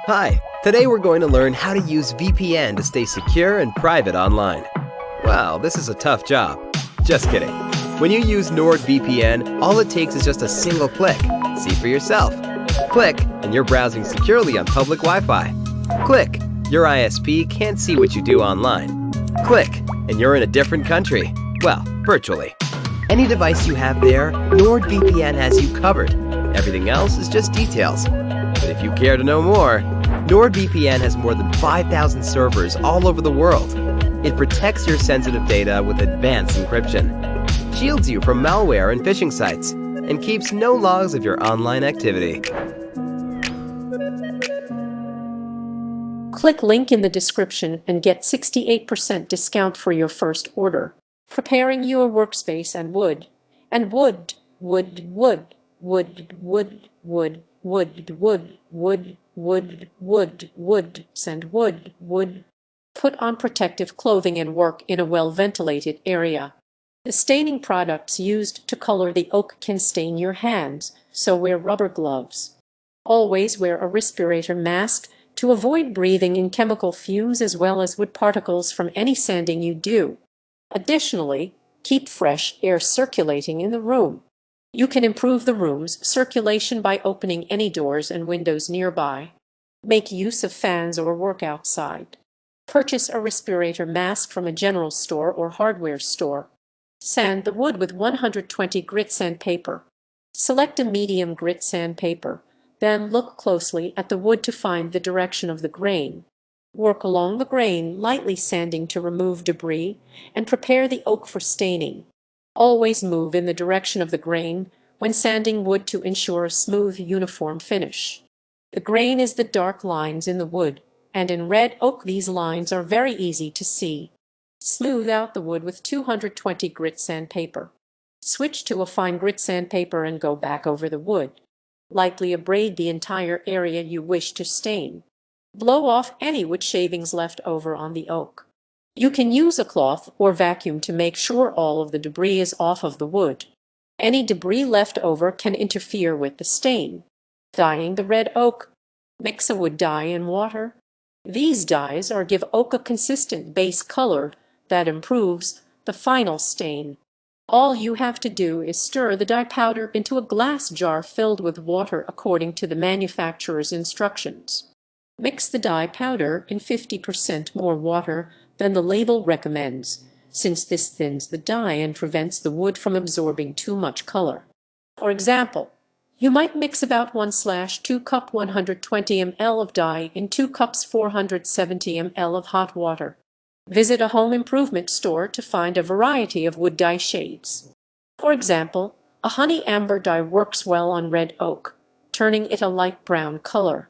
Hi, today we're going to learn how to use VPN to stay secure and private online. Wow, this is a tough job. Just kidding. When you use NordVPN, all it takes is just a single click. See for yourself. Click, and you're browsing securely on public Wi-Fi. Click, your ISP can't see what you do online. Click, and you're in a different country. Well, virtually. Any device you have there, NordVPN has you covered. Everything else is just details. But if you care to know more, NordVPN has more than 5,000 servers all over the world. It protects your sensitive data with advanced encryption, shields you from malware and phishing sites, and keeps no logs of your online activity. Click link in the description and get 68% discount for your first order. Preparing your workspace and wood. And wood, wood, wood, wood, wood, wood, wood, wood, wood, wood, wood, wood, sand wood, wood. Put on protective clothing and work in a well-ventilated area. The staining products used to color the oak can stain your hands, so wear rubber gloves. Always wear a respirator mask to avoid breathing in chemical fumes as well as wood particles from any sanding you do. Additionally, keep fresh air circulating in the room. You can improve the room's circulation by opening any doors and windows nearby. Make use of fans or work outside. Purchase a respirator mask from a general store or hardware store. Sand the wood with 120 grit sandpaper. Select a medium grit sandpaper. Then look closely at the wood to find the direction of the grain. Work along the grain, lightly sanding to remove debris, and prepare the oak for staining. Always move in the direction of the grain when sanding wood to ensure a smooth, uniform finish. The grain is the dark lines in the wood, and in red oak these lines are very easy to see. Smooth out the wood with 220 grit sandpaper. Switch to a fine grit sandpaper and go back over the wood. Lightly abrade the entire area you wish to stain. Blow off any wood shavings left over on the oak. You can use a cloth or vacuum to make sure all of the debris is off of the wood. Any debris left over can interfere with the stain. Dyeing the red oak. Mix a wood dye and water. These dyes give oak a consistent base color that improves the final stain. All you have to do is stir the dye powder into a glass jar filled with water according to the manufacturer's instructions. Mix the dye powder in 50% more water than the label recommends, since this thins the dye and prevents the wood from absorbing too much color. For example, you might mix about 1/2 cup 120 ml of dye in 2 cups 470 ml of hot water. Visit a home improvement store to find a variety of wood dye shades. For example, a honey amber dye works well on red oak, turning it a light brown color.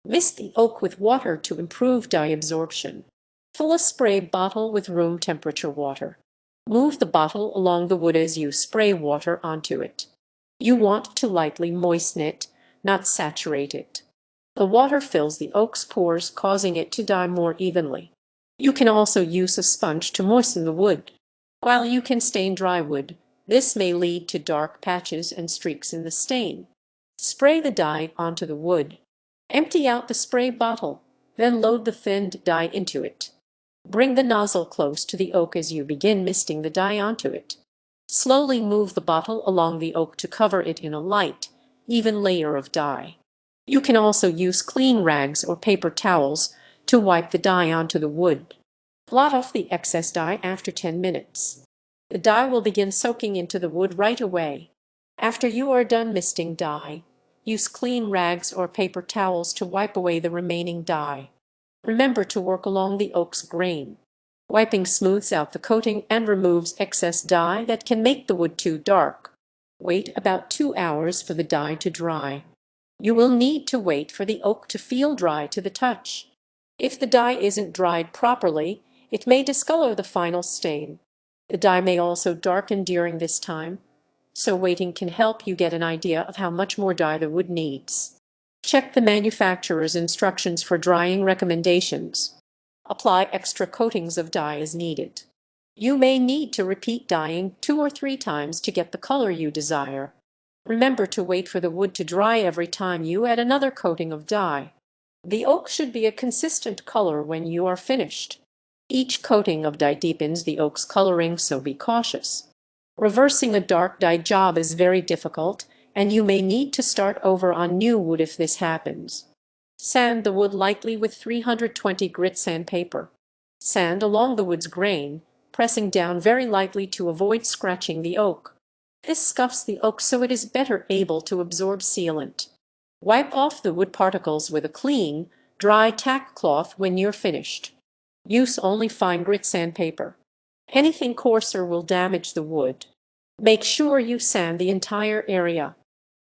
Mist the oak with water to improve dye absorption. Fill a spray bottle with room temperature water. Move the bottle along the wood as you spray water onto it. You want to lightly moisten it, not saturate it. The water fills the oak's pores, causing it to dye more evenly. You can also use a sponge to moisten the wood. While you can stain dry wood, this may lead to dark patches and streaks in the stain. Spray the dye onto the wood. Empty out the spray bottle, then load the thinned dye into it. Bring the nozzle close to the oak as you begin misting the dye onto it. Slowly move the bottle along the oak to cover it in a light, even layer of dye. You can also use clean rags or paper towels to wipe the dye onto the wood. Blot off the excess dye after 10 minutes. The dye will begin soaking into the wood right away. After you are done misting dye, use clean rags or paper towels to wipe away the remaining dye. Remember to work along the oak's grain. Wiping smooths out the coating and removes excess dye that can make the wood too dark. Wait about 2 hours for the dye to dry. You will need to wait for the oak to feel dry to the touch. If the dye isn't dried properly, it may discolor the final stain. The dye may also darken during this time, so waiting can help you get an idea of how much more dye the wood needs. Check the manufacturer's instructions for drying recommendations. Apply extra coatings of dye as needed. You may need to repeat dyeing 2 or 3 times to get the color you desire. Remember to wait for the wood to dry every time you add another coating of dye. The oak should be a consistent color when you are finished. Each coating of dye deepens the oak's coloring, so be cautious. Reversing a dark dye job is very difficult, and you may need to start over on new wood if this happens. Sand the wood lightly with 320 grit sandpaper. Sand along the wood's grain, pressing down very lightly to avoid scratching the oak. This scuffs the oak so it is better able to absorb sealant. Wipe off the wood particles with a clean, dry tack cloth when you're finished. Use only fine grit sandpaper. Anything coarser will damage the wood. Make sure you sand the entire area.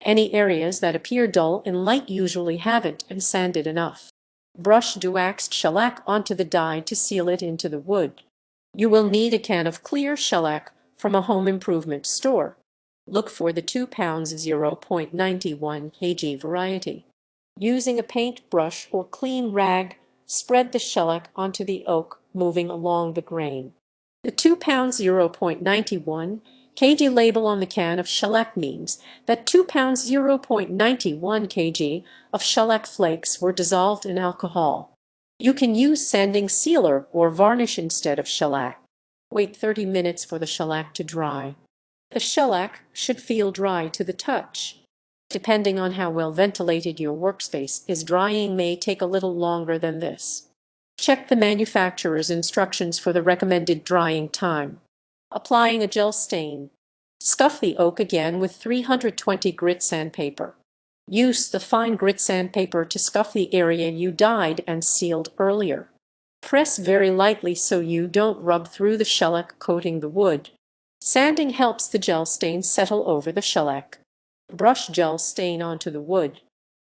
Any areas that appear dull and light usually haven't been sanded enough. Brush dewaxed shellac onto the dye to seal it into the wood. You will need a can of clear shellac from a home improvement store. Look for the 2 pounds 0.91 kg variety. Using a paintbrush or clean rag, spread the shellac onto the oak, moving along the grain. The 2 pounds 0.91 kg label on the can of shellac means that 2 pounds 0.91 kg of shellac flakes were dissolved in alcohol. You can use sanding sealer or varnish instead of shellac. Wait 30 minutes for the shellac to dry. The shellac should feel dry to the touch. Depending on how well ventilated your workspace is, drying may take a little longer than this. Check the manufacturer's instructions for the recommended drying time. Applying a gel stain. Scuff the oak again with 320 grit sandpaper. Use the fine grit sandpaper to scuff the area you dyed and sealed earlier. Press very lightly so you don't rub through the shellac coating the wood. Sanding helps the gel stain settle over the shellac. Brush gel stain onto the wood.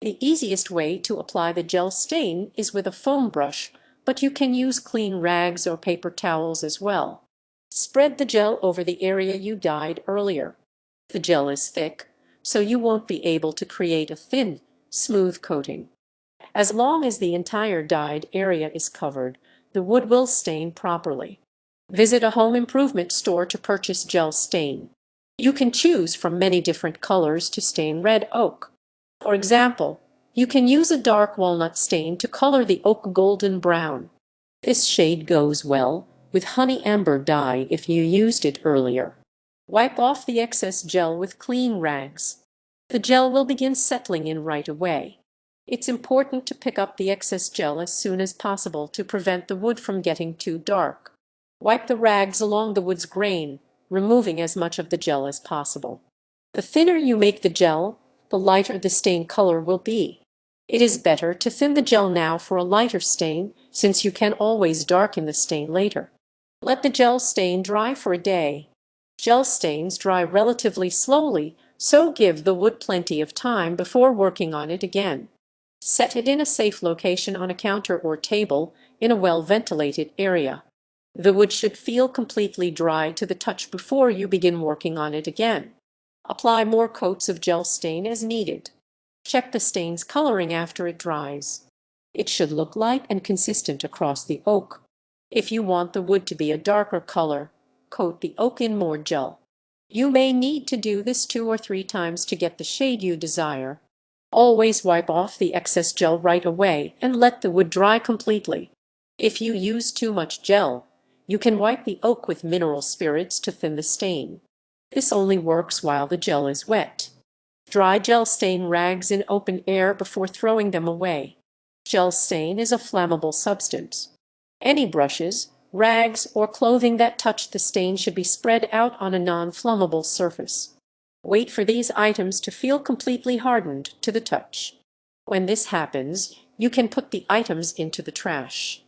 The easiest way to apply the gel stain is with a foam brush, but you can use clean rags or paper towels as well. Spread the gel over the area you dyed earlier. The gel is thick, so you won't be able to create a thin, smooth coating. As long as the entire dyed area is covered, the wood will stain properly. Visit a home improvement store to purchase gel stain. You can choose from many different colors to stain red oak. For example, you can use a dark walnut stain to color the oak golden brown. This shade goes well with honey amber dye if you used it earlier. Wipe off the excess gel with clean rags. The gel will begin settling in right away. It's important to pick up the excess gel as soon as possible to prevent the wood from getting too dark. Wipe the rags along the wood's grain, removing as much of the gel as possible. The thinner you make the gel, the lighter the stain color will be. It is better to thin the gel now for a lighter stain, since you can always darken the stain later. Let the gel stain dry for a day. Gel stains dry relatively slowly, so give the wood plenty of time before working on it again. Set it in a safe location on a counter or table in a well-ventilated area. The wood should feel completely dry to the touch before you begin working on it again. Apply more coats of gel stain as needed. Check the stain's coloring after it dries. It should look light and consistent across the oak. If you want the wood to be a darker color, coat the oak in more gel. You may need to do this 2 or 3 times to get the shade you desire. Always wipe off the excess gel right away and let the wood dry completely. If you use too much gel, you can wipe the oak with mineral spirits to thin the stain. This only works while the gel is wet. Dry gel stain rags in open air before throwing them away. Gel stain is a flammable substance. Any brushes, rags, or clothing that touch the stain should be spread out on a non-flammable surface. Wait for these items to feel completely hardened to the touch. When this happens, you can put the items into the trash.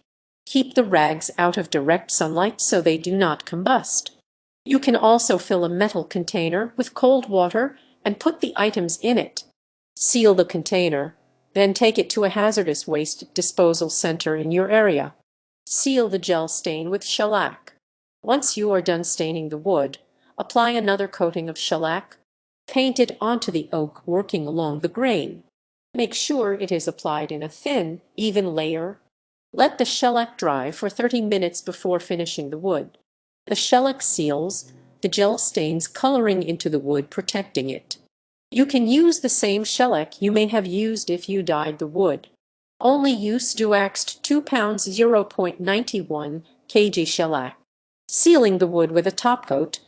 Keep the rags out of direct sunlight so they do not combust. You can also fill a metal container with cold water and put the items in it. Seal the container, then take it to a hazardous waste disposal center in your area. Seal the gel stain with shellac. Once you are done staining the wood, apply another coating of shellac. Paint it onto the oak, working along the grain. Make sure it is applied in a thin, even layer. Let the shellac dry for 30 minutes before finishing the wood. The shellac seals the gel stains coloring into the wood, protecting it. You can use the same shellac you may have used if you dyed the wood. Only use duaxed 2 pounds 0.91 kg shellac. Sealing the wood with a top coat.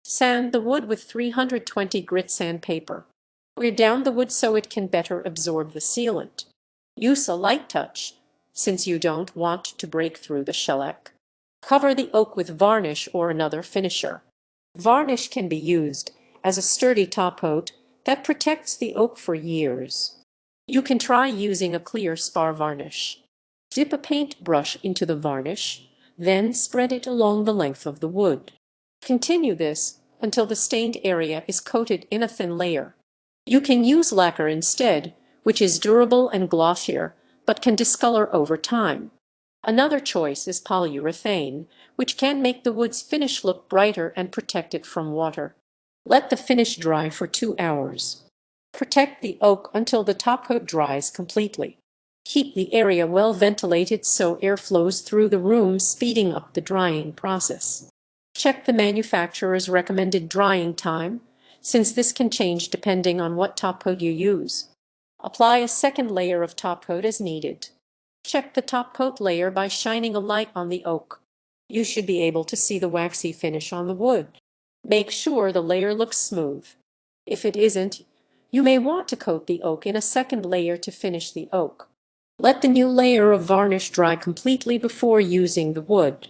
Sand the wood with 320 grit sandpaper. Wear down the wood so it can better absorb the sealant. Use a light touch, since you don't want to break through the shellac. Cover the oak with varnish or another finisher. Varnish can be used as a sturdy top coat that protects the oak for years. You can try using a clear spar varnish. Dip a paintbrush into the varnish, then spread it along the length of the wood. Continue this until the stained area is coated in a thin layer. You can use lacquer instead, which is durable and glossier, but can discolor over time. Another choice is polyurethane, which can make the wood's finish look brighter and protect it from water. Let the finish dry for 2 hours. Protect the oak until the top coat dries completely. Keep the area well ventilated so air flows through the room, speeding up the drying process. Check the manufacturer's recommended drying time, since this can change depending on what top coat you use. Apply a second layer of top coat as needed. Check the top coat layer by shining a light on the oak. You should be able to see the waxy finish on the wood. Make sure the layer looks smooth. If it isn't, you may want to coat the oak in a second layer to finish the oak. Let the new layer of varnish dry completely before using the wood.